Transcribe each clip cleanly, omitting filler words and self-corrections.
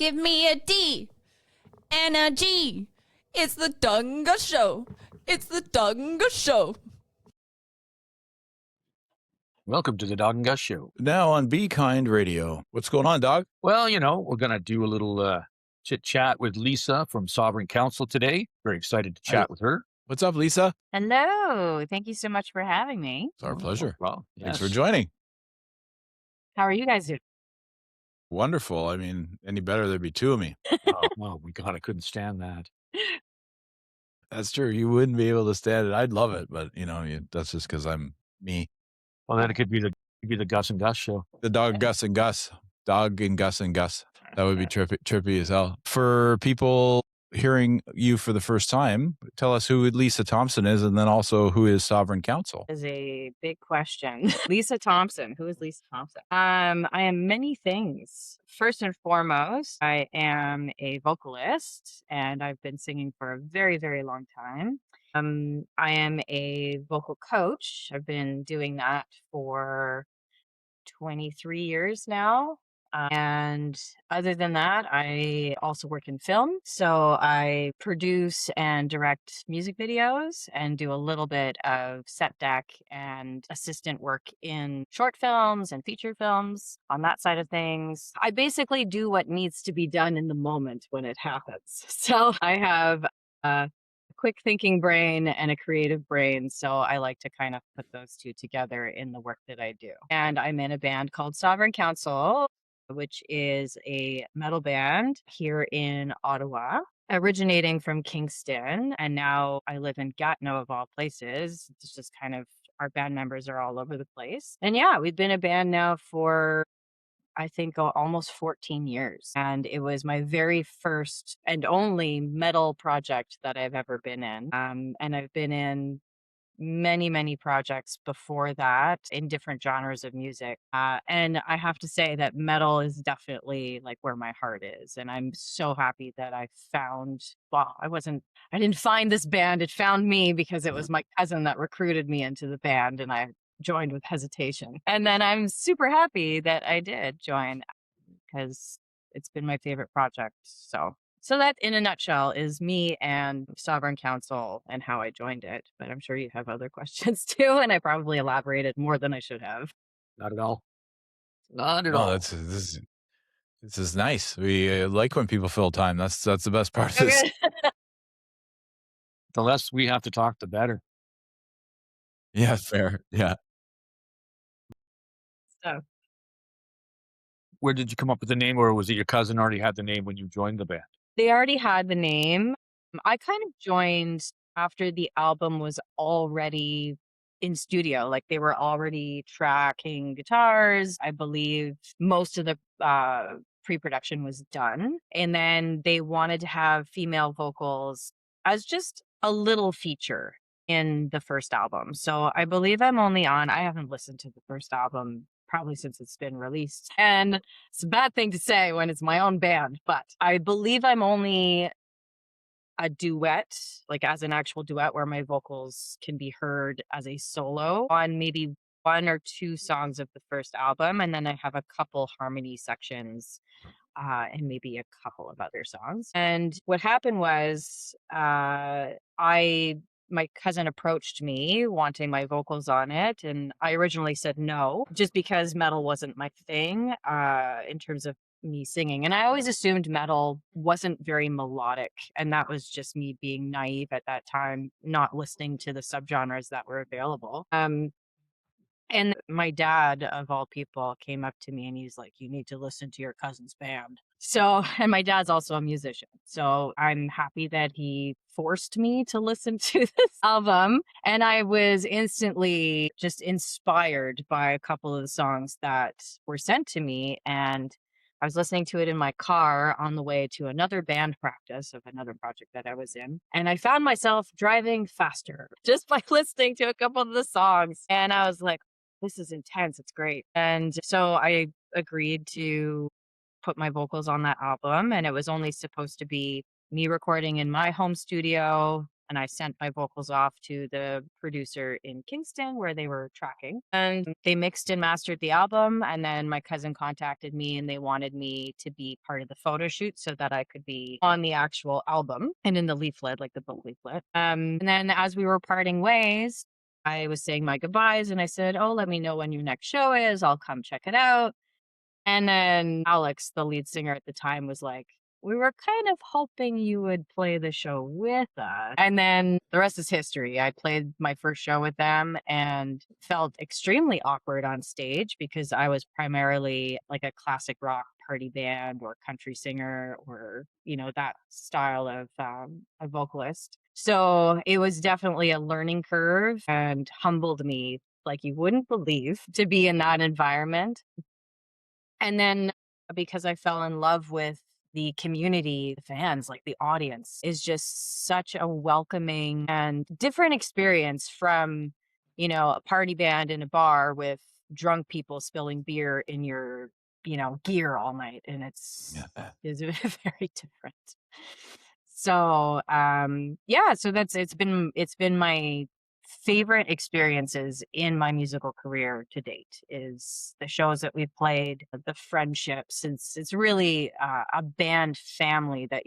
Give me a D and a G. It's the Dawg and Gus Show. It's the Dawg and Gus Show. Welcome to the Dawg and Gus Show. Now on Be Kind Radio. What's going on, Dog? Well, we're going to do a little chit-chat with Lisa from Sovereign Council today. Very excited to chat with her. What's up, Lisa? Hello. Thank you so much for having me. It's our pleasure. Well, Thanks for joining. How are you guys doing? Wonderful. I mean, any better, there'd be two of me. Oh, my God, I couldn't stand that. That's true. You wouldn't be able to stand it. I'd love it, but, that's just because I'm me. Well, then it could be the Gus and Gus Show. The Dog, Gus and Gus. Dog and Gus and Gus. That would be trippy as hell. For people hearing you for the first time, tell us who Lisa Thompson is, and then also who is Sovereign Council. Is a big question. Lisa Thompson. Who is Lisa Thompson? I am many things. First and foremost, I am a vocalist, and I've been singing for a very, very long time. I am a vocal coach. I've been doing that for 23 years now. And other than that, I also work in film. So I produce and direct music videos and do a little bit of set deck and assistant work in short films and feature films on that side of things. I basically do what needs to be done in the moment when it happens. So I have a quick thinking brain and a creative brain. So I like to kind of put those two together in the work that I do. And I'm in a band called Sovereign Council, which is a metal band here in Ottawa, originating from Kingston. And now I live in Gatineau, of all places. It's just kind of, our band members are all over the place. And yeah, we've been a band now for, I think, almost 14 years. And it was my very first and only metal project that I've ever been in. And I've been in many projects before that in different genres of music. And I have to say that metal is definitely like where my heart is. And I'm so happy that I didn't find this band. It found me because it was my cousin that recruited me into the band, and I joined with hesitation. And then I'm super happy that I did join because it's been my favorite project. So that, in a nutshell, is me and Sovereign Council and how I joined it. But I'm sure you have other questions too, and I probably elaborated more than I should have. Not at all. Not at all. This is nice. We like when people fill time. That's the best part of this. The less we have to talk, the better. Yeah, fair. Yeah. So, Where did you come up with the name, or was it your cousin already had the name when you joined the band? they already had the name. I kind of joined after the album was already in studio. Like, they were already tracking guitars. I believe most of the pre-production was done. And then they wanted to have female vocals as just a little feature in the first album. So I believe I haven't listened to the first album probably since it's been released. And it's a bad thing to say when it's my own band, but I believe I'm only a duet, like as an actual duet where my vocals can be heard as a solo on maybe one or two songs of the first album. And then I have a couple harmony sections and maybe a couple of other songs. And what happened was my cousin approached me wanting my vocals on it. And I originally said no, just because metal wasn't my thing in terms of me singing. And I always assumed metal wasn't very melodic. And that was just me being naive at that time, not listening to the subgenres that were available. And my dad, of all people, came up to me and he's like, "You need to listen to your cousin's band." So, and my dad's also a musician. So I'm happy that he forced me to listen to this album. And I was instantly just inspired by a couple of the songs that were sent to me. And I was listening to it in my car on the way to another band practice of another project that I was in. And I found myself driving faster just by listening to a couple of the songs. And I was like, this is intense. It's great. And so I agreed to put my vocals on that album. And it was only supposed to be me recording in my home studio and I sent my vocals off to the producer in Kingston where they were tracking, and they mixed and mastered the album. And then my cousin contacted me and they wanted me to be part of the photo shoot so that I could be on the actual album and in the leaflet, like the book leaflet. And then as we were parting ways, I was saying my goodbyes and I said, "Oh, let me know when your next show is. I'll come check it out." And then Alex, the lead singer at the time, was like, "We were kind of hoping you would play the show with us." And then the rest is history. I played my first show with them and felt extremely awkward on stage because I was primarily like a classic rock party band or country singer or, that style of a vocalist. So it was definitely a learning curve and humbled me like you wouldn't believe to be in that environment. And then because I fell in love with the community, the fans, like the audience is just such a welcoming and different experience from, a party band in a bar with drunk people spilling beer in your, gear all night. And it's very different. So, so it's been my favorite experiences in my musical career to date is the shows that we've played, the friendships. It's really a band family that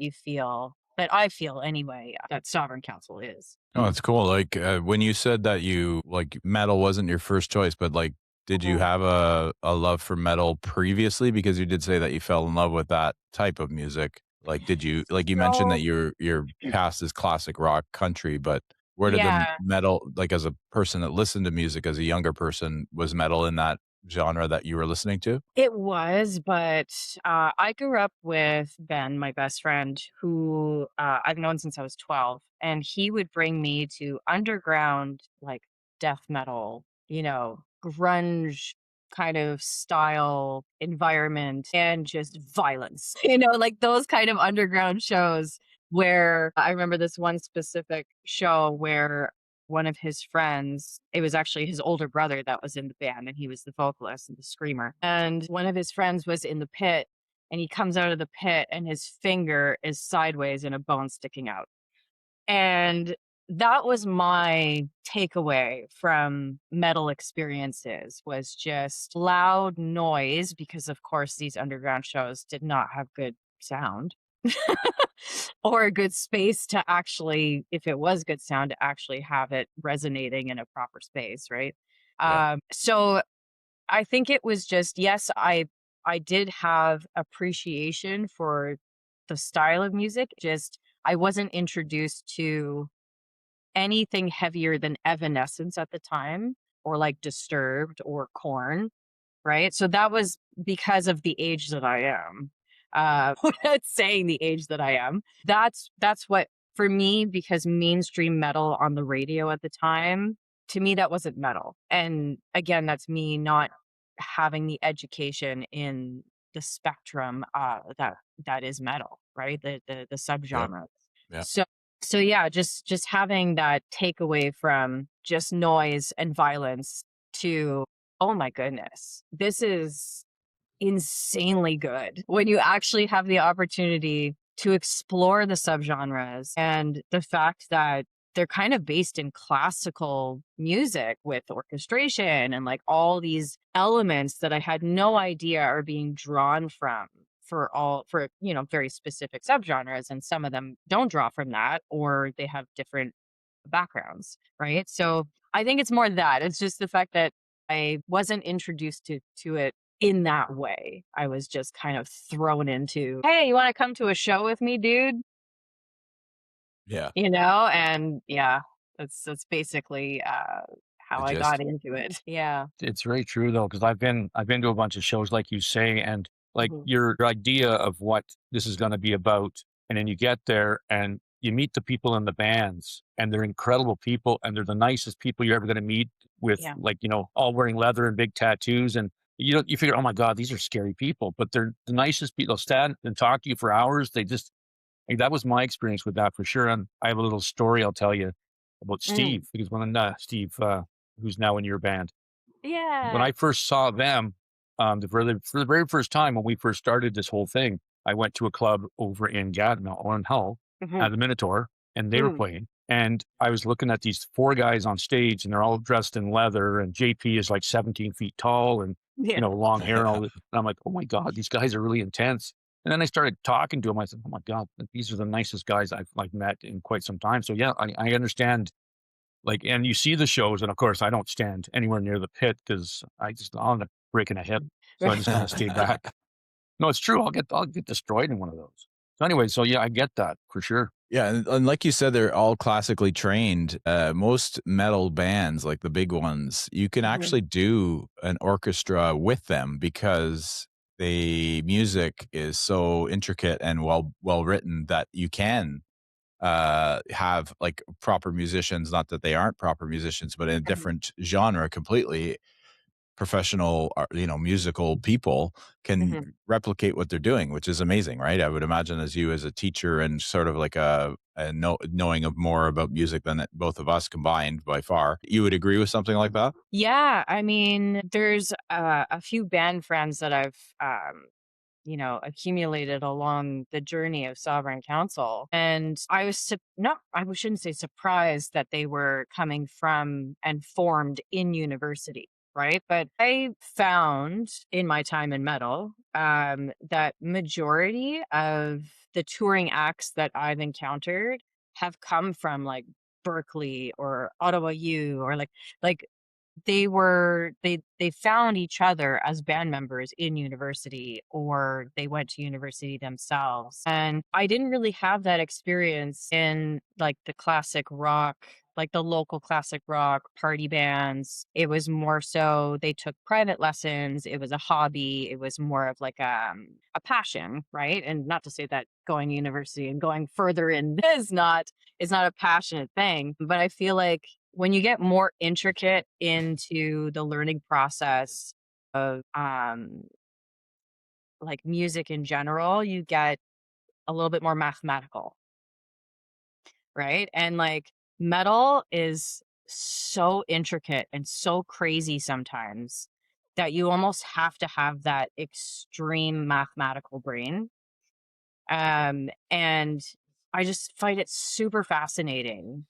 I feel anyway, that Sovereign Council is. Oh, it's cool. Like when you said that metal wasn't your first choice, but like, did you have a love for metal previously? Because you did say that you fell in love with that type of music. Like, did you, like you mentioned that your past is classic rock country, but where did the metal, like as a person that listened to music as a younger person, was metal in that genre that you were listening to? It was, but I grew up with Ben, my best friend, who I've known since I was 12. And he would bring me to underground, like death metal, grunge kind of style environment and just violence, like those kind of underground shows. Where I remember this one specific show where one of his friends, it was actually his older brother that was in the band, and he was the vocalist and the screamer. And one of his friends was in the pit, and he comes out of the pit, and his finger is sideways and a bone sticking out. And that was my takeaway from metal experiences, was just loud noise, because of course these underground shows did not have good sound. Or a good space to actually, if it was good sound, to actually have it resonating in a proper space, right? Yeah. So I think it was just, yes, I did have appreciation for the style of music. Just I wasn't introduced to anything heavier than Evanescence at the time, or like Disturbed or Korn, right? So that was because of the age that I am. Without saying the age that I am, that's what, for me, because mainstream metal on the radio at the time, to me, that wasn't metal. And again, that's me not having the education in the spectrum that is metal, right? The subgenres. Yeah. So yeah, just having that takeaway from just noise and violence to, oh my goodness, this is insanely good when you actually have the opportunity to explore the subgenres, and the fact that they're kind of based in classical music with orchestration and like all these elements that I had no idea are being drawn from for very specific subgenres, and some of them don't draw from that, or they have different backgrounds, right? So I think it's more that it's just the fact that I wasn't introduced to it in that way. I was just kind of thrown into, hey, you want to come to a show with me, dude? Yeah. And yeah, that's basically how I got into it. Yeah. It's very true though, because I've been to a bunch of shows like you say, and like Mhm. your idea of what this is going to be about, and then you get there and you meet the people in the bands, and they're incredible people, and they're the nicest people you're ever going to meet, with Yeah. like, all wearing leather and big tattoos, and you figure, oh my God, these are scary people, but they're the nicest people. They'll stand and talk to you for hours. They just, like, that was my experience with that for sure. And I have a little story I'll tell you about Steve, because when Steve, who's now in your band, Yeah. when I first saw them, for the very first time when we first started this whole thing, I went to a club over in Gatineau, or in Hull, Mhm. at the Minotaur, and they were Mm. playing. And I was looking at these 4 guys on stage, and they're all dressed in leather, and JP is like 17 feet tall and, Yeah. long hair and all this. And I'm like, oh my God, these guys are really intense. And then I started talking to them. I said, oh my God, these are the nicest guys I've like met in quite some time. So yeah, I understand. Like, and you see the shows, and of course I don't stand anywhere near the pit because I'll end up breaking a hip. So I just kind of stay back. No, it's true. I'll get destroyed in one of those. So anyway, so yeah, I get that for sure. Yeah, and like you said, they're all classically trained. Most metal bands, like the big ones, you can actually do an orchestra with them because the music is so intricate and well written that you can have like proper musicians. Not that they aren't proper musicians, but in a different genre completely. Professional, musical people can replicate what they're doing, which is amazing, right? I would imagine as you as a teacher and sort of like knowing of more about music than both of us combined by far, you would agree with something like that? Yeah, I mean, there's a few band friends that I've accumulated along the journey of Sovereign Council. And I was, I shouldn't say surprised that they were coming from and formed in university, right? But I found in my time in metal that majority of the touring acts that I've encountered have come from like Berkeley or Ottawa U or like they found each other as band members in university, or they went to university themselves. And I didn't really have that experience in like the classic rock, like the local classic rock party bands. It was more so they took private lessons. It was a hobby. It was more of like a passion, right? And not to say that going to university and going further in is not a passionate thing, but I feel like when you get more intricate into the learning process of like music in general, you get a little bit more mathematical, right? And like metal is so intricate and so crazy sometimes that you almost have to have that extreme mathematical brain. And I just find it super fascinating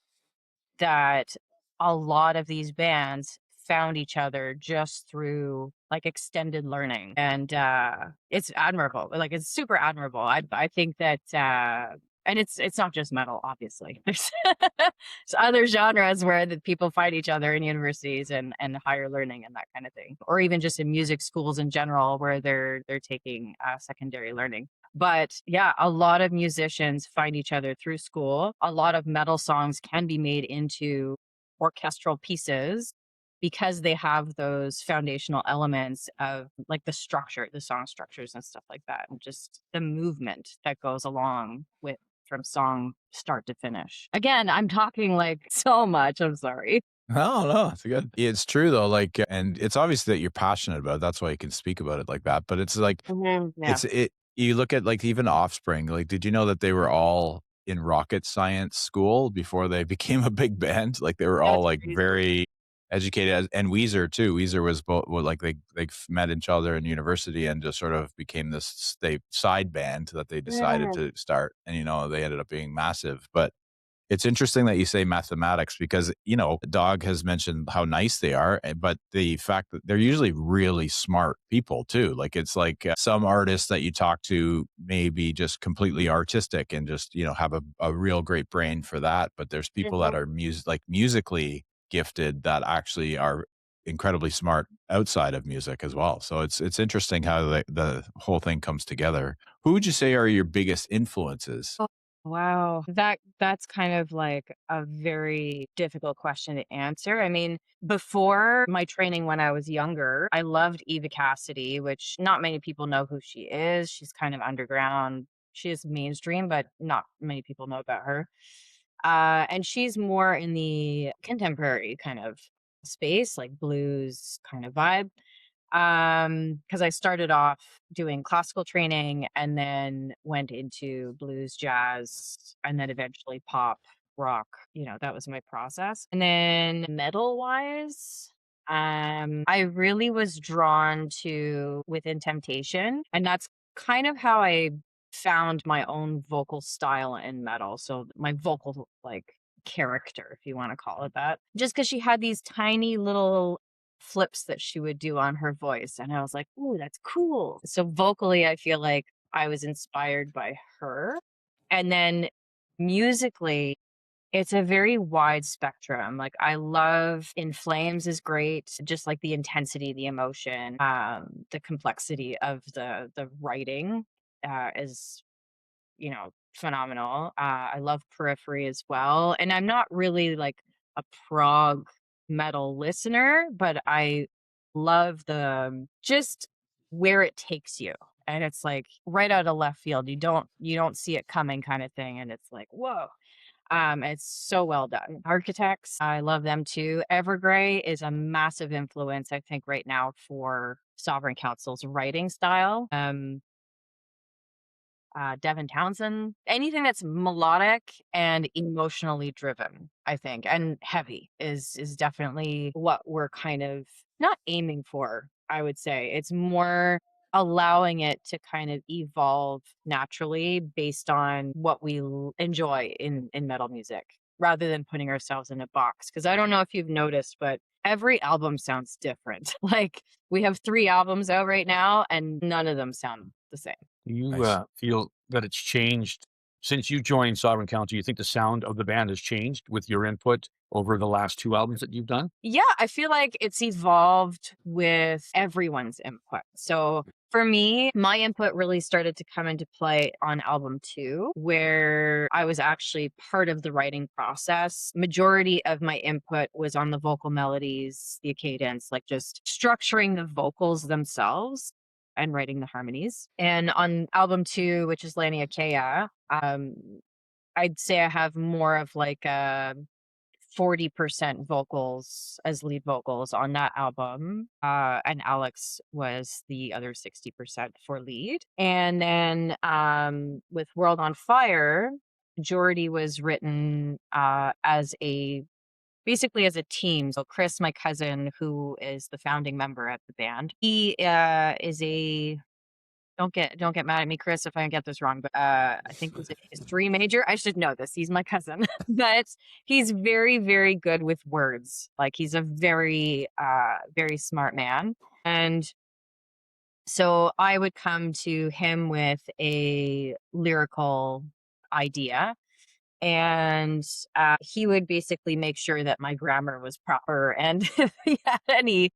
that a lot of these bands found each other just through like extended learning, and it's admirable. Like it's super admirable. I think that and it's not just metal, obviously. There's other genres where the people find each other in universities and higher learning and that kind of thing, or even just in music schools in general where they're taking secondary learning. But yeah, a lot of musicians find each other through school. A lot of metal songs can be made into orchestral pieces because they have those foundational elements of like the structure, the song structures and stuff like that, and just the movement that goes along with from song start to finish. Again, I'm talking like so much. I'm sorry. No, it's good. It's true though, like, and it's obvious that you're passionate about it. That's why you can speak about it like that. But it's like, Yeah. you look at like even Offspring, like, did you know that they were all in rocket science school before they became a big band? Like they were all That's like crazy. very educated, and Weezer too. Weezer was both, well, like they met each other in university and just sort of became this side band that they decided to start. And, they ended up being massive. But it's interesting that you say mathematics because, Dawg has mentioned how nice they are, but the fact that they're usually really smart people too. Like it's like some artists that you talk to may be just completely artistic and just, have a real great brain for that. But there's people that are musically gifted that actually are incredibly smart outside of music as well. So it's interesting how the whole thing comes together. Who would you say are your biggest influences? Wow. That's kind of like a very difficult question to answer. I mean, before my training when I was younger, I loved Eva Cassidy, which not many people know who she is. She's kind of underground. She is mainstream, but not many people know about her. And she's more in the contemporary kind of space, like blues kind of vibe. Because I started off doing classical training and then went into blues, jazz, and then eventually pop, rock. That was my process. And then metal wise, I really was drawn to Within Temptation, and that's kind of how I found my own vocal style in metal. So my vocal like character, if you want to call it that. Just because she had these tiny little flips that she would do on her voice. And I was like, ooh, that's cool. So vocally, I feel like I was inspired by her. And then musically, it's a very wide spectrum. Like I love In Flames is great, just like the intensity, the emotion, the complexity of the writing is, phenomenal. I love Periphery as well. And I'm not really like a prog metal listener, but I love the just where it takes you. And it's like right out of left field. You don't see it coming kind of thing. And it's like, whoa. It's so well done. Architects, I love them too. Evergrey is a massive influence, I think, right now for Sovereign Council's writing style. Devin Townsend, anything that's melodic and emotionally driven, I think, and heavy is definitely what we're kind of not aiming for, I would say. It's more allowing it to kind of evolve naturally based on what we enjoy in metal music rather than putting ourselves in a box. Because I don't know if you've noticed, but every album sounds different. Like we have 3 albums out right now and none of them sound the same. Do you Nice. feel that it's changed since you joined Sovereign Council? You think the sound of the band has changed with your input over the last 2 albums that you've done? Yeah, I feel like it's evolved with everyone's input. So for me, my input really started to come into play on album 2, where I was actually part of the writing process. Majority of my input was on the vocal melodies, the cadence, like just structuring the vocals themselves and writing the harmonies. And on album 2, which is Laniakea, I'd say I have more of like a 40% vocals as lead vocals on that album. And Alex was the other 60% for lead. And then with World on Fire, majority was written basically as a team. So Chris, my cousin, who is the founding member at the band, he is a don't get mad at me, Chris, if I get this wrong, but I think he's a history major. I should know this. He's my cousin, but he's very, very good with words. Like he's a very, very smart man. And so I would come to him with a lyrical idea, and he would basically make sure that my grammar was proper, and if he had any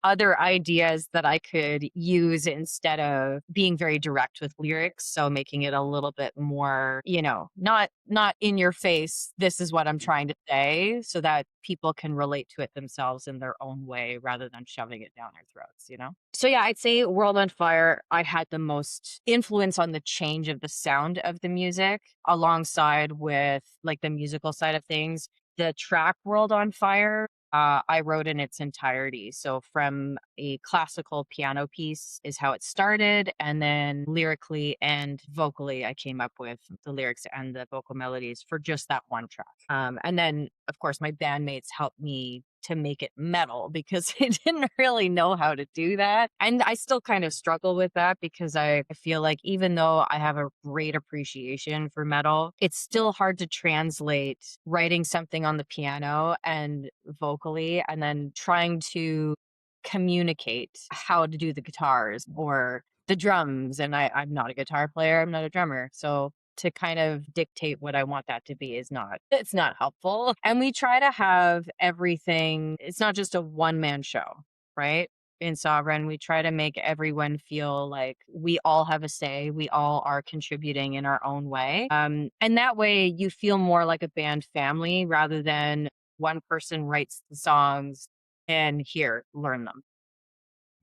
other ideas that I could use instead of being very direct with lyrics, so making it a little bit more, not in your face, this is what I'm trying to say, so that people can relate to it themselves in their own way rather than shoving it down their throats. So yeah, I'd say World on Fire, I had the most influence on the change of the sound of the music alongside with like the musical side of things. The track World on Fire, I wrote in its entirety. So from a classical piano piece is how it started. And then lyrically and vocally, I came up with the lyrics and the vocal melodies for just that one track. And then, of course, my bandmates helped me to make it metal because I didn't really know how to do that. And I still kind of struggle with that because I feel like even though I have a great appreciation for metal, it's still hard to translate writing something on the piano and vocally and then trying to communicate how to do the guitars or the drums. And I'm not a guitar player, I'm not a drummer. So to kind of dictate what I want that to be it's not helpful. And we try to have everything, it's not just a one-man show, right? In Sovereign, we try to make everyone feel like we all have a say, we all are contributing in our own way. And that way you feel more like a band family rather than one person writes the songs and here, learn them.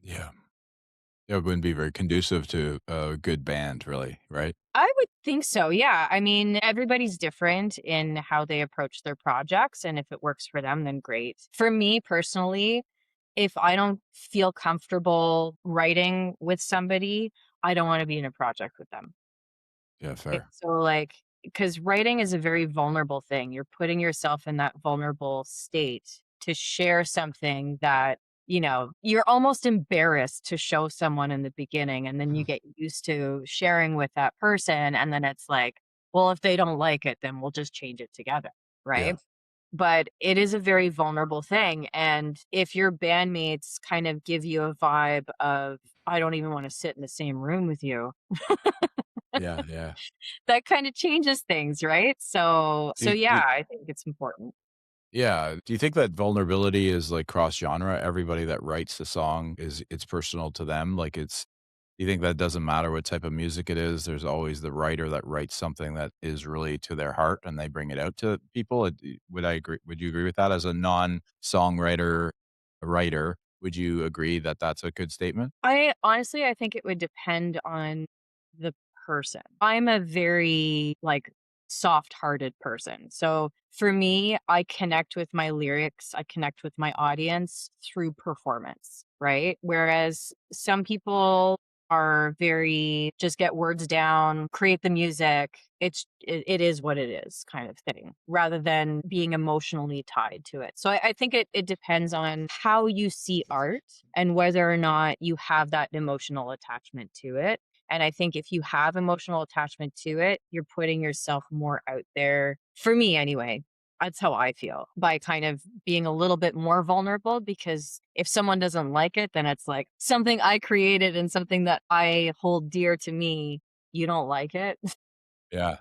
Yeah. It wouldn't be very conducive to a good band, really, right? I would think so. Yeah. I mean, everybody's different in how they approach their projects. And if it works for them, then great. For me personally, if I don't feel comfortable writing with somebody, I don't want to be in a project with them. Yeah, fair. So, like, because writing is a very vulnerable thing. You're putting yourself in that vulnerable state to share something that you're almost embarrassed to show someone in the beginning, and then you get used to sharing with that person, and then it's like, well, if they don't like it, then we'll just change it together, right? Yeah. but it is a very vulnerable thing. And if your bandmates kind of give you a vibe of, I don't even want to sit in the same room with you, Yeah, yeah. that kind of changes things, right? So Do, yeah, do, I think it's important. yeah. Do you think that vulnerability is like cross genre? Everybody that writes the song it's personal to them. Like it's do you think that doesn't matter what type of music it is? There's always the writer that writes something that is really to their heart and they bring it out to people. Would I agree? Would you agree with that as a non-songwriter writer? Would you agree that that's a good statement? I honestly, I think it would depend on the person. I'm a very like soft-hearted person. So for me, I connect with my lyrics, I connect with my audience through performance, right? Whereas some people are very just get words down, create the music. It is what it is kind of thing, rather than being emotionally tied to it. So I think it depends on how you see art and whether or not you have that emotional attachment to it. And I think if you have emotional attachment to it, you're putting yourself more out there. For me, anyway, that's how I feel by kind of being a little bit more vulnerable, because if someone doesn't like it, then it's like something I created and something that I hold dear to me. You don't like it, Yeah,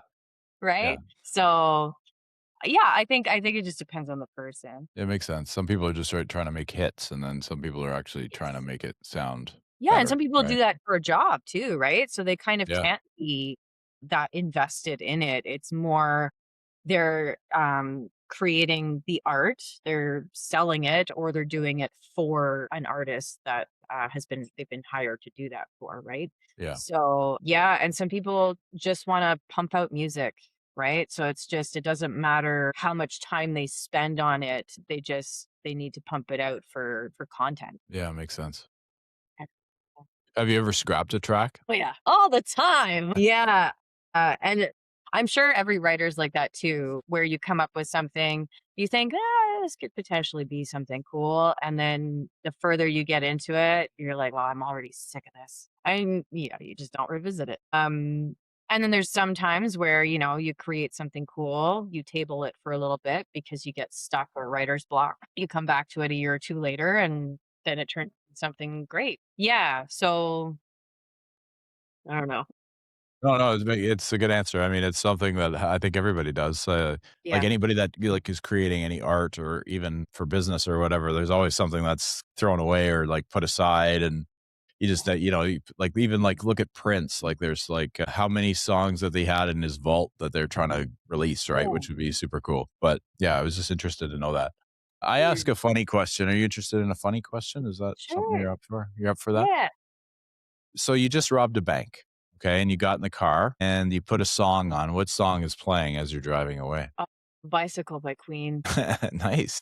yeah. right? So yeah, I think it just depends on the person. It makes sense. Some people are just trying to make hits, and then some people are actually trying to make it sound Yeah, and some better, people do right? that for a job too, right? So they kind of Yeah. can't be that invested in it. It's more they're creating the art, they're selling it, or they're doing it for an artist that they've been hired to do that for, right? Yeah. So yeah, and some people just want to pump out music, right? So it's just it doesn't matter how much time they spend on it. They need to pump it out for content. Yeah, makes sense. Have you ever scrapped a track? Oh, yeah, all the time. Yeah, and I'm sure every writer's like that too, where you come up with something, you think, "Ah, this could potentially be something cool," and then the further you get into it, you're like, "Well, I'm already sick of this." You just don't revisit it. And then there's some times where, you create something cool, you table it for a little bit because you get stuck or writer's block. You come back to it a year or 2 later, and then it turns into something great. Yeah, so I don't know. No, no, it's a good answer. I mean, it's something that I think everybody does. Like Yeah. anybody that like is creating any art or even for business or whatever, there's always something that's thrown away or like put aside, and you just like even like look at Prince. Like there's like how many songs that he had in his vault that they're trying to release, right? Yeah. Which would be super cool. But yeah, I was just interested to know that. I ask Weird. a funny question. Are you interested in a funny question? Is that something Sure. you're up for? You're up for that? Yeah. So you just robbed a bank, okay, and you got in the car and you put a song on. What song is playing as you're driving away? Bicycle by Queen. Nice.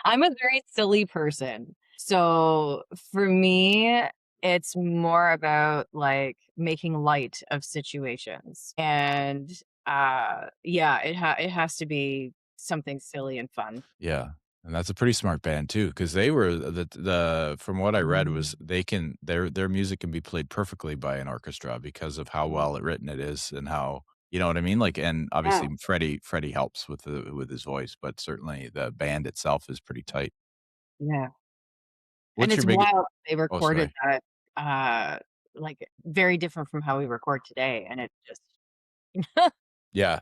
I'm a very silly person. So for me, it's more about like making light of situations. And yeah, it has to be something silly and fun. Yeah, and that's a pretty smart band too, because they were the from what I read was their music can be played perfectly by an orchestra because of how well written it is and how you know what I mean? Like, and Yeah. obviously Freddie helps with his voice, but certainly the band itself is pretty tight. Yeah. And What's your it's big wild they Oh, recorded sorry. that like very different from how we record today. And it just Yeah.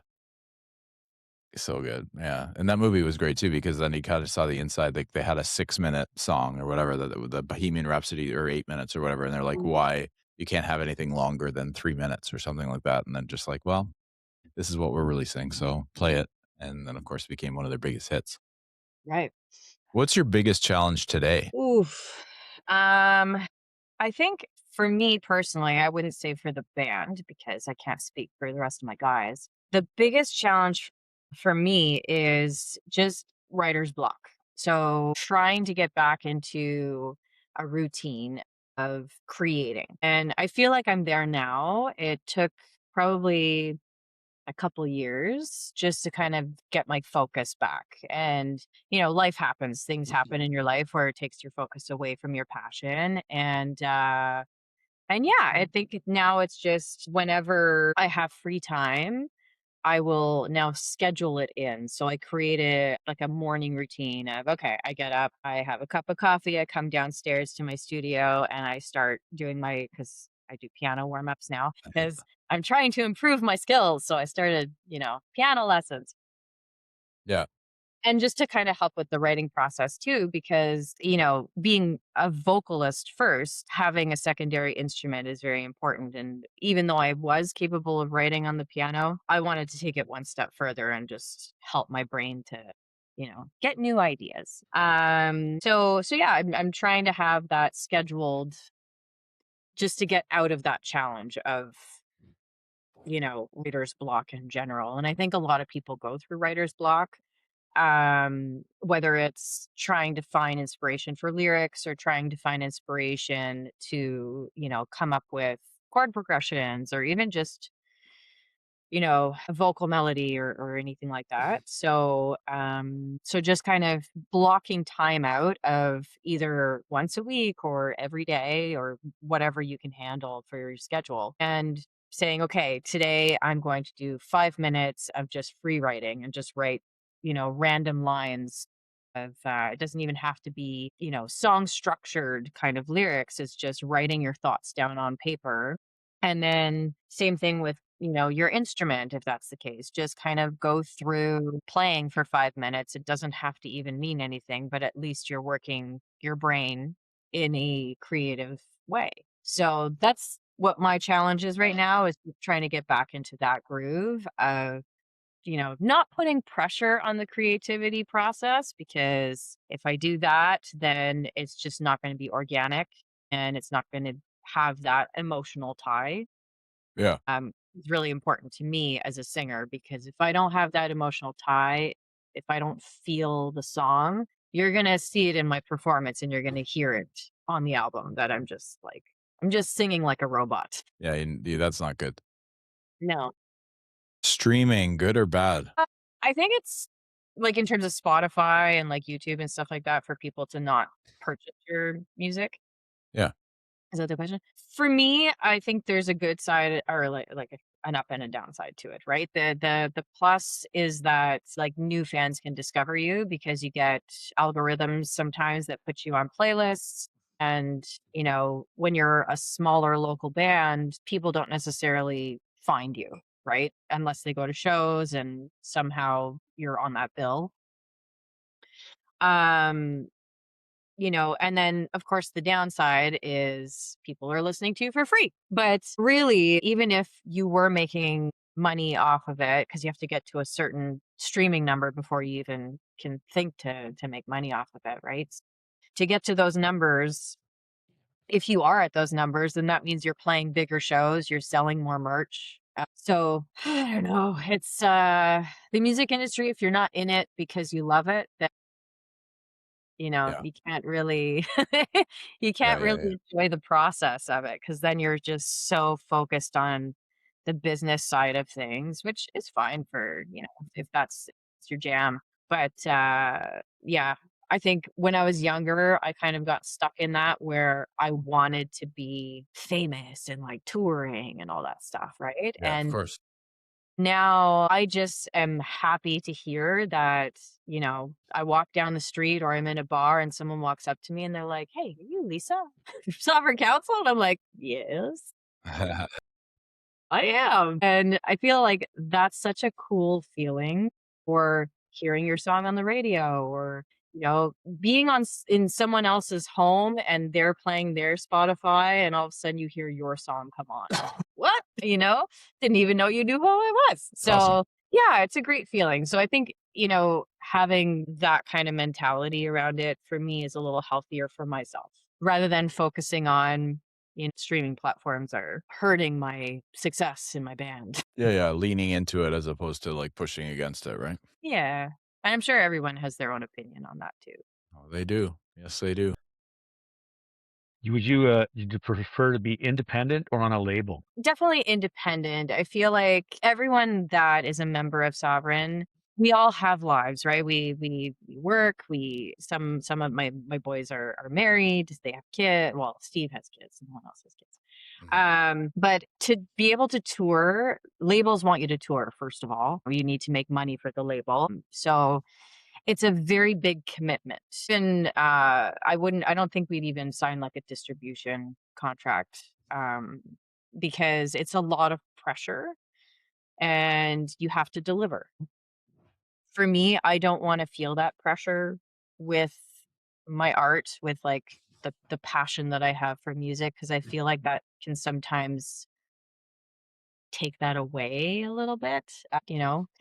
So good, yeah, and that movie was great too because then you kinda saw the inside, like, they had a 6-minute song or whatever, the Bohemian Rhapsody or 8 minutes or whatever, and they're like, "Why you can't have anything longer than 3 minutes," or something like that, and then just like, "Well, this is what we're releasing, so play it," and then, of course, it became one of their biggest hits. right. What's your biggest challenge today? Oof. Um, I think for me personally, I wouldn't say for the band because I can't speak for the rest of my guys. The biggest challenge for me is just writer's block. So trying to get back into a routine of creating. And I feel like I'm there now. It took probably a couple years just to kind of get my focus back. And, life happens. Things happen in your life where it takes your focus away from your passion. And yeah, I think now it's just whenever I have free time, I will now schedule it in. So I created like a morning routine of, okay, I get up, I have a cup of coffee, I come downstairs to my studio and I start doing because I do piano warm ups now because I'm trying to improve my skills. So I started, piano lessons. Yeah. And just to kind of help with the writing process too, because, being a vocalist first, having a secondary instrument is very important. And even though I was capable of writing on the piano, I wanted to take it one step further and just help my brain to, get new ideas. So yeah, I'm trying to have that scheduled just to get out of that challenge of, writer's block in general. And I think a lot of people go through writer's block, whether it's trying to find inspiration for lyrics or trying to find inspiration to, come up with chord progressions or even just, a vocal melody or anything like that. So just kind of blocking time out of either once a week or every day or whatever you can handle for your schedule and saying, okay, today I'm going to do 5 minutes of just free writing and just write, random lines of, it doesn't even have to be, song structured kind of lyrics. It's just writing your thoughts down on paper. And then same thing with, your instrument, if that's the case, just kind of go through playing for 5 minutes. It doesn't have to even mean anything, but at least you're working your brain in a creative way. So that's what my challenge is right now is trying to get back into that groove of, not putting pressure on the creativity process, because if I do that, then it's just not going to be organic and it's not going to have that emotional tie. Yeah. It's really important to me as a singer because if I don't have that emotional tie, if I don't feel the song, you're going to see it in my performance and you're going to hear it on the album that I'm just singing like a robot. Yeah. That's not good. No. Streaming, good or bad? I think it's like in terms of Spotify and like YouTube and stuff like that for people to not purchase your music. Yeah. Is that the question? For me, I think there's a good side or an up and a downside to it, right? The plus is that like new fans can discover you because you get algorithms sometimes that put you on playlists. And, when you're a smaller local band, people don't necessarily find you, right? Unless they go to shows and somehow you're on that bill. Um, and then of course the downside is people are listening to you for free. But really, even if you were making money off of it, because you have to get to a certain streaming number before you even can think to make money off of it, right? To get to those numbers, if you are at those numbers, then that means you're playing bigger shows, you're selling more merch. So I don't know. It's the music industry. If you're not in it because you love it, then Yeah. you can't really you Yeah. can't really enjoy the process of it because then you're just so focused on the business side of things, which is fine for, if it's your jam. But yeah, I think when I was younger, I kind of got stuck in that where I wanted to be famous and like touring and all that stuff, right? Yeah. Of And course. now I just am happy to hear that, I walk down the street or I'm in a bar and someone walks up to me and they're like, "Hey, are you Lisa? Sovereign Council?" And I'm like, "Yes, I am." And I feel like that's such a cool feeling, or hearing your song on the radio, or, being in someone else's home and they're playing their Spotify and all of a sudden you hear your song come on. What? Didn't even know you knew who I was. So Awesome. yeah, it's a great feeling. So I think, having that kind of mentality around it for me is a little healthier for myself rather than focusing on, streaming platforms are hurting my success in my band. Yeah. Yeah. Leaning into it as opposed to like pushing against it, right? Yeah. And I'm sure everyone has their own opinion on that too. Oh, they do. Yes, they do. Would you prefer to be independent or on a label? Definitely independent. I feel like everyone that is a member of Sovereign, we all have lives, right? We work. Some of my boys are married. They have kids. Well, Steve has kids. No one else has kids. But to be able to tour, labels want you to tour, first of all. You need to make money for the label. So it's a very big commitment. And I don't think we'd even sign like a distribution contract because it's a lot of pressure and you have to deliver. For me, I don't want to feel that pressure with my art, with like the passion that I have for music, because I feel like that can sometimes take that away a little bit,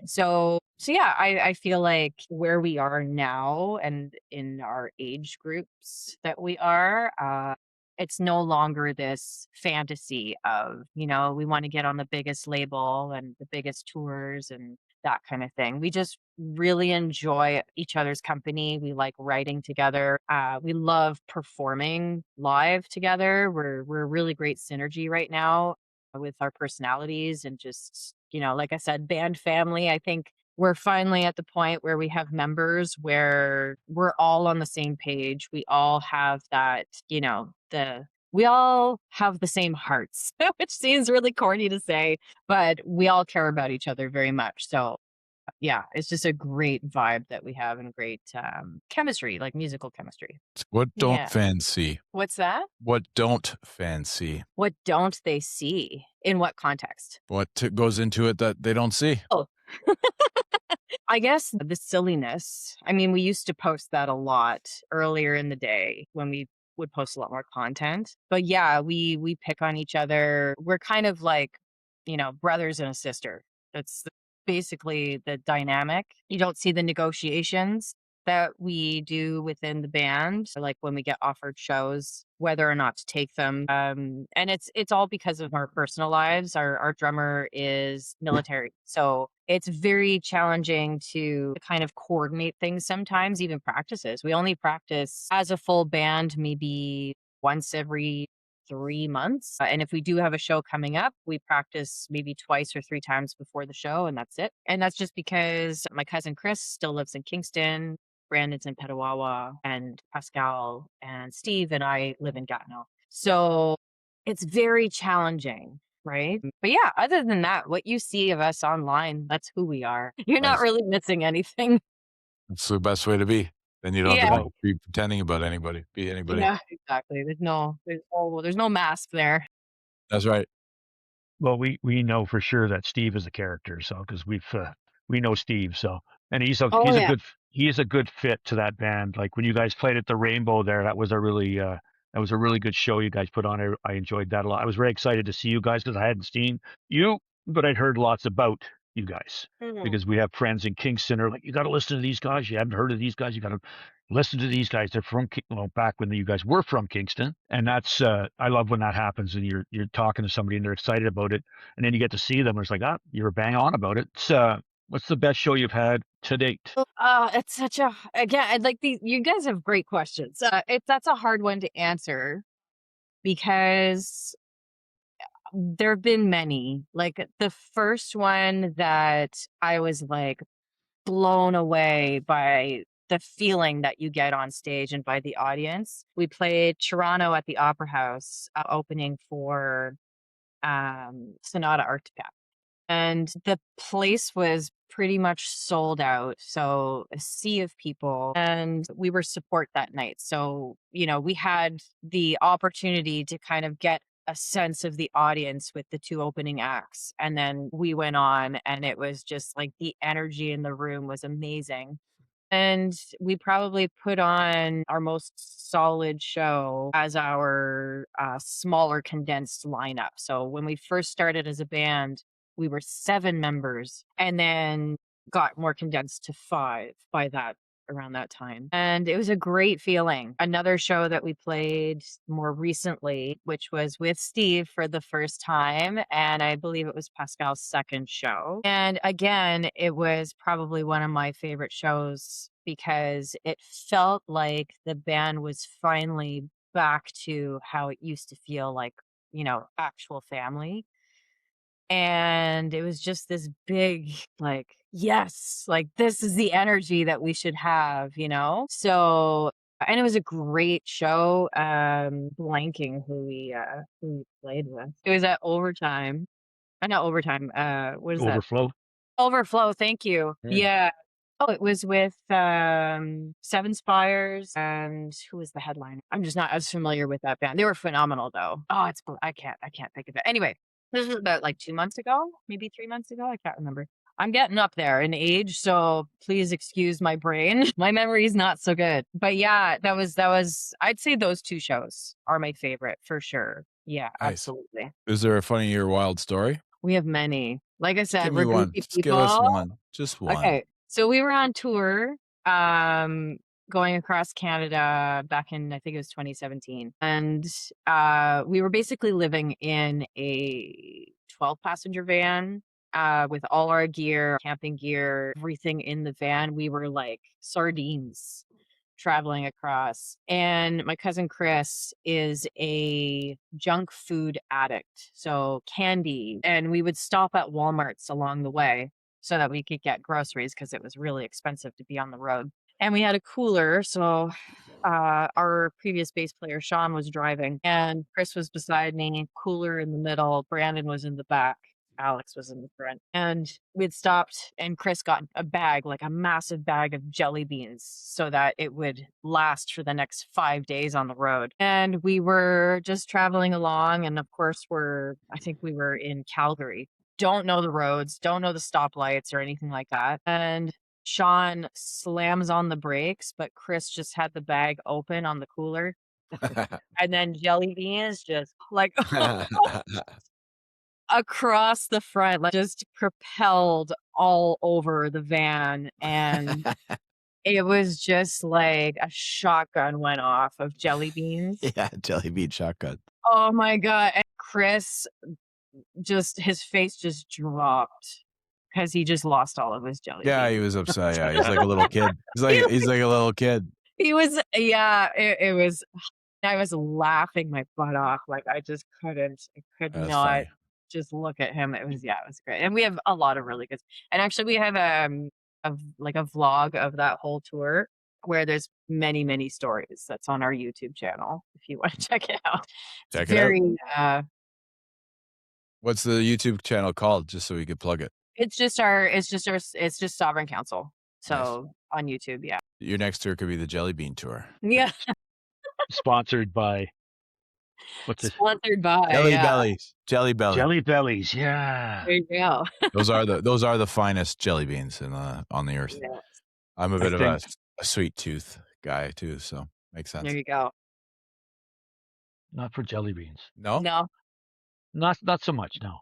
so yeah, I feel like where we are now and in our age groups that we are, it's no longer this fantasy of, we want to get on the biggest label and the biggest tours and that kind of thing. We just really enjoy each other's company. We like writing together. We love performing live together. We're a really great synergy right now with our personalities and just, like I said, band family. I think we're finally at the point where we have members where we're all on the same page. We all have that, we all have the same hearts, which seems really corny to say, but we all care about each other very much. So yeah, it's just a great vibe that we have and great chemistry, like musical chemistry. What don't Yeah. fans see? What's that? What don't fans see? What don't they see? In what context? What goes into it that they don't see? Oh, I guess the silliness. I mean, we used to post that a lot earlier in the day when we would post a lot more content. But yeah, we pick on each other. We're kind of like, brothers and a sister. That's basically the dynamic. You don't see the negotiations that we do within the band, like when we get offered shows, whether or not to take them. And it's all because of our personal lives. Our drummer is military, so it's very challenging to kind of coordinate things sometimes, even practices. We only practice as a full band maybe once every 3 months. And if we do have a show coming up, we practice maybe twice or 3 times before the show, and that's it. And that's just because my cousin Chris still lives in Kingston, Brandon's in Petawawa, and Pascal and Steve and I live in Gatineau. So it's very challenging, right? But yeah, other than that, what you see of us online, that's who we are. You're not Nice. really missing anything. That's the best way to be. Then you don't have Yeah. to be pretending about anybody, be anybody. Yeah, exactly. There's no mask there. That's right. Well, we know for sure that Steve is a character, so because we know Steve, so and he's a Oh, yeah. he is a good fit to that band. Like when you guys played at the Rainbow there, that was a really good show you guys put on. I enjoyed that a lot. I was very excited to see you guys because I hadn't seen you, but I'd heard lots about you guys Mhm. because we have friends in Kingston. Are like, you got to listen to these guys. You haven't heard of these guys. You got to listen to these guys. They're from back when you guys were from Kingston, and that's I love when that happens and you're talking to somebody and they're excited about it, and then you get to see them and it's like, you're bang on about it. It's what's the best show you've had to date? It's such a again, like you guys have great questions. That's a hard one to answer because there have been many. Like the first one that I was like blown away by the feeling that you get on stage and by the audience. We played Toronto at the Opera House, opening for Sonata Arctica. And the place was pretty much sold out. So a sea of people, and we were support that night. So, we had the opportunity to kind of get a sense of the audience with the two opening acts. And then we went on, and it was just like the energy in the room was amazing. And we probably put on our most solid show as our smaller condensed lineup. So when we first started as a band, we were 7 members and then got more condensed to 5 by around that time. And it was a great feeling. Another show that we played more recently, which was with Steve for the first time, and I believe it was Pascal's second show. And again, it was probably one of my favorite shows because it felt like the band was finally back to how it used to feel like, actual family. And it was just this big, like, yes, like this is the energy that we should have, So And it was a great show. Blanking who we played with. It was at Overtime. Not Overtime. What is that? Overflow. Overflow. Thank you. Yeah. Yeah. Oh, it was with Seven Spires and who was the headliner? I'm just not as familiar with that band. They were phenomenal though. Oh, I can't think of it. Anyway, this was about like 2 months ago, maybe 3 months ago. I can't remember. I'm getting up there in age, so please excuse my brain. My memory's not so good. But yeah, that was I'd say those 2 shows are my favorite for sure. Yeah, Nice. absolutely. Is there a funny or wild story? We have many. Like I said, Give we're me one. goofy Just give us people. one. Just one. Okay. So we were on tour, going across Canada back in, I think it was 2017. And we were basically living in a 12-passenger van with all our gear, camping gear, everything in the van. We were like sardines traveling across. And my cousin Chris is a junk food addict, so candy. And we would stop at Walmarts along the way so that we could get groceries because it was really expensive to be on the road. And we had a cooler, so our previous bass player Sean was driving, and Chris was beside me, cooler in the middle, Brandon was in the back, Alex was in the front. And we'd stopped, and Chris got a bag, like a massive bag of jelly beans, so that it would last for the next 5 days on the road. And we were just traveling along, and of course I think we were in Calgary. Don't know the roads, don't know the stoplights or anything like that. And Sean slams on the brakes, but Chris just had the bag open on the cooler. And then jelly beans just like across the front, like just propelled all over the van. And it was just like a shotgun went off of jelly beans. Yeah, jelly bean shotgun. Oh my God. And Chris, his face just dropped because he just lost all of his jelly Yeah, beans. he was upset. Yeah, he's like a little kid. He's like a little kid. He was, yeah, it was, I was laughing my butt off. Like I could That's not funny. just look at him. It was great. And we have a lot of really good, and actually we have a vlog of that whole tour where there's many, many stories that's on our YouTube channel if you want to check it out. Check It's it out. very, What's the YouTube channel called? Just so we could plug it. it's just Sovereign Council. So on YouTube, yeah. Your next tour could be the Jelly Bean Tour. Yeah. Sponsored by what's this? Sponsored by Jelly yeah. Bellies. Jelly Belly. Jelly Bellies. Yeah. There you go. Those are the finest jelly beans on the earth. Yeah. I'm a bit of think- a sweet tooth guy too, so makes sense. There you go. Not for jelly beans. No? No. Not so much, no.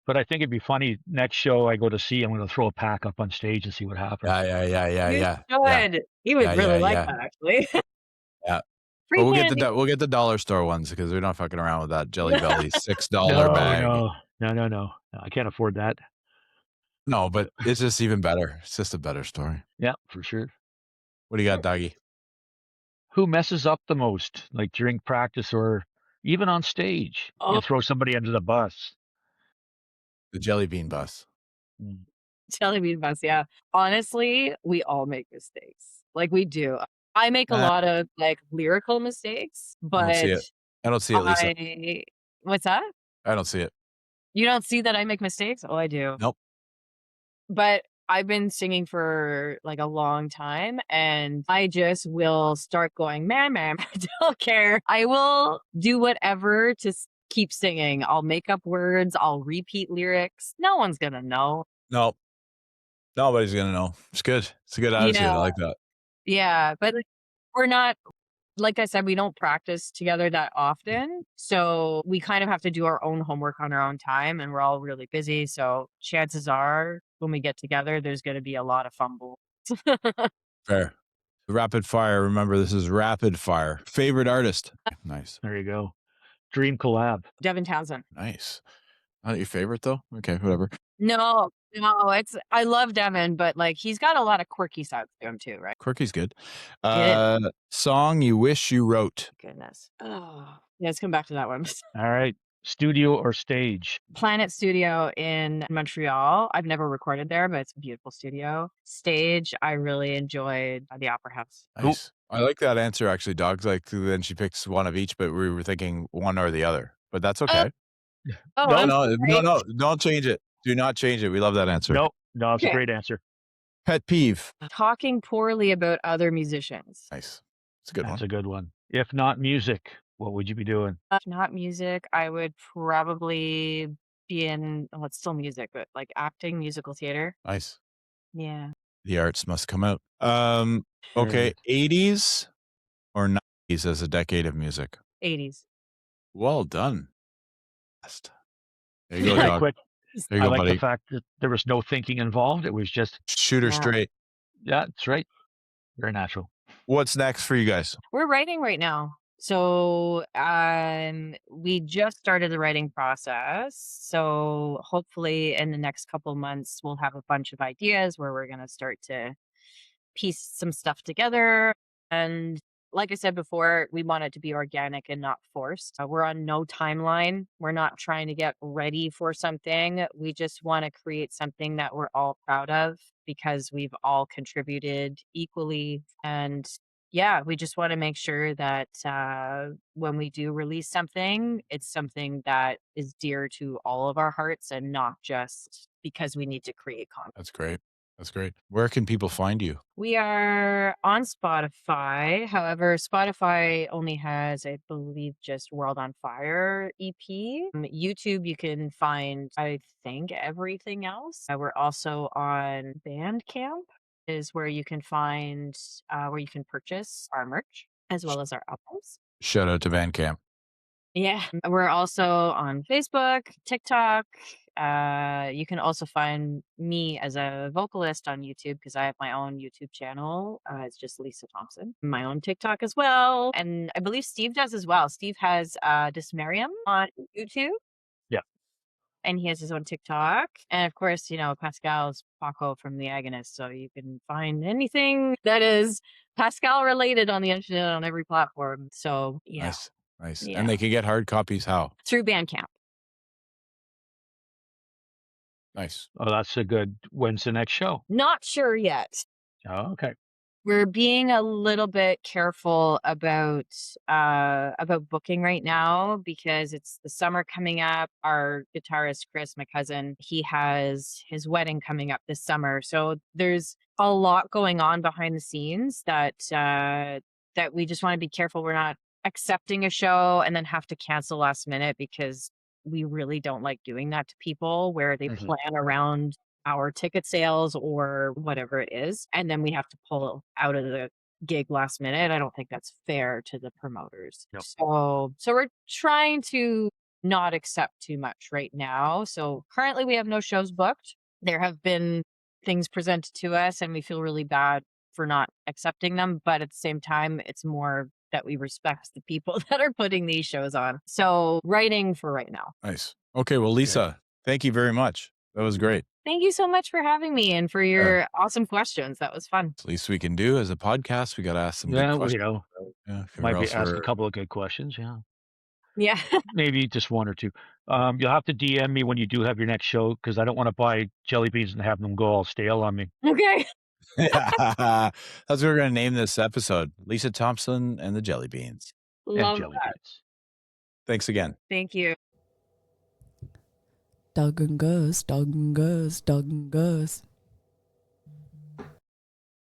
But I think it'd be funny. Next show I go to see, I'm going to throw a pack up on stage and see what happens. Yeah. Good. He would Yeah, really like yeah. that, actually. Yeah. Free But candy. we'll get the dollar store ones because we're not fucking around with that Jelly Belly $6 No, bag. no. I can't afford that. No, but it's just even better. It's just a better story. Yeah, for sure. What do you got, Doggy? Who messes up the most, like during practice or even on stage? Oh. You throw somebody under the bus. The Jelly Bean Bus. Jelly bean bus, yeah. Honestly, we all make mistakes. Like we do. I make a lot of like lyrical mistakes, but I don't see it, Lisa. What's that? I don't see it. You don't see that I make mistakes? Oh, I do. Nope. But I've been singing for like a long time, and I just will start going, man, I don't care. I will do whatever to keep singing. I'll make up words. I'll repeat lyrics. No one's going to know. No. Nobody's going to know. It's good. It's a good attitude. I like that. Yeah. But we're not, like I said, we don't practice together that often. So we kind of have to do our own homework on our own time, and we're all really busy. So chances are when we get together, there's going to be a lot of fumble. Fair. Rapid fire. Remember, this is rapid fire. Favorite artist. Nice. There you go. Dream collab. Devin Townsend. Nice. Not your favorite though? Okay, whatever. No, I love Devin, but like he's got a lot of quirky sides to him too, right? Quirky's good. Get Song you wish you wrote. Goodness. Oh, yeah, let's come back to that one. All right. Studio or stage? Planet Studio in Montreal. I've never recorded there, but it's a beautiful studio. Stage, I really enjoyed the Opera House. Nice. I like that answer, actually. Dogs like then she picks one of each, but we were thinking one or the other. But that's okay. Oh, No, I'm No, sorry. no, don't change it. Do not change it. We love that answer. no, it's a Okay. great answer. Pet peeve. Talking poorly about other musicians. Nice. It's a good That's one. a good one. If not music, what would you be doing? If not music, I would probably be in, well, it's still music, but like acting, musical theater. Nice. Yeah. The arts must come out. Okay. Sure. 80s or 90s as a decade of music? 80s. Well done. Best. There you go, Very dog. quick. There you I go, like buddy. the fact that there was no thinking involved. It was just, Shoot her Yeah. straight. yeah, that's right. Very natural. What's next for you guys? We're writing right now. So we just started the writing process. So hopefully in the next couple months, we'll have a bunch of ideas where we're going to start to piece some stuff together. And like I said before, we want it to be organic and not forced. We're on no timeline. We're not trying to get ready for something. We just want to create something that we're all proud of because we've all contributed equally. And yeah, we just want to make sure that when we do release something, it's something that is dear to all of our hearts and not just because we need to create content. That's great. That's great. Where can people find you? We are on Spotify. However, Spotify only has, I believe, just World on Fire EP. YouTube, you can find, I think, everything else. We're also on Bandcamp, is where you can find, where you can purchase our merch as well as our albums. Shout out to Bandcamp. Yeah. We're also on Facebook, TikTok. You can also find me as a vocalist on YouTube because I have my own YouTube channel. It's just Lisa Thompson. My own TikTok as well. And I believe Steve does as well. Steve has Dismarium on YouTube. Yeah. And he has his own TikTok. And of course, you know, Pascal's Paco from The Agonist. So you can find anything that is Pascal related on the internet on every platform. So yeah. Nice. Nice. Yeah. And they can get hard copies how? Through Bandcamp. Nice. Oh, that's a good. When's the next show? Not sure yet. Oh, okay. We're being a little bit careful about booking right now because it's the summer coming up. Our guitarist Chris, my cousin, he has his wedding coming up this summer. So there's a lot going on behind the scenes that that we just want to be careful we're not accepting a show and then have to cancel last minute because we really don't like doing that to people where they Mhm. plan around our ticket sales or whatever it is. And then we have to pull out of the gig last minute. I don't think that's fair to the promoters. Nope. So we're trying to not accept too much right now. So currently we have no shows booked. There have been things presented to us and we feel really bad for not accepting them. But at the same time, it's more that we respect the people that are putting these shows on. So writing for right now. Nice. Okay. Well, Lisa, thank you very much. That was great. Thank you so much for having me and for your awesome questions. That was fun. It's the least we can do as a podcast. We got to ask some Yeah, good well, questions. you know, Yeah, might be else ask a we're- couple of good questions. Yeah, Yeah. maybe just one or two. You'll have to DM me when you do have your next show because I don't want to buy jelly beans and have them go all stale on me. Okay. That's what we're going to name this episode. Lisa Thompson and the Jelly Beans. And Love jelly that. beans. Thanks again. Thank you. Dawg and Gus, Dawg and Gus, Dawg and Gus.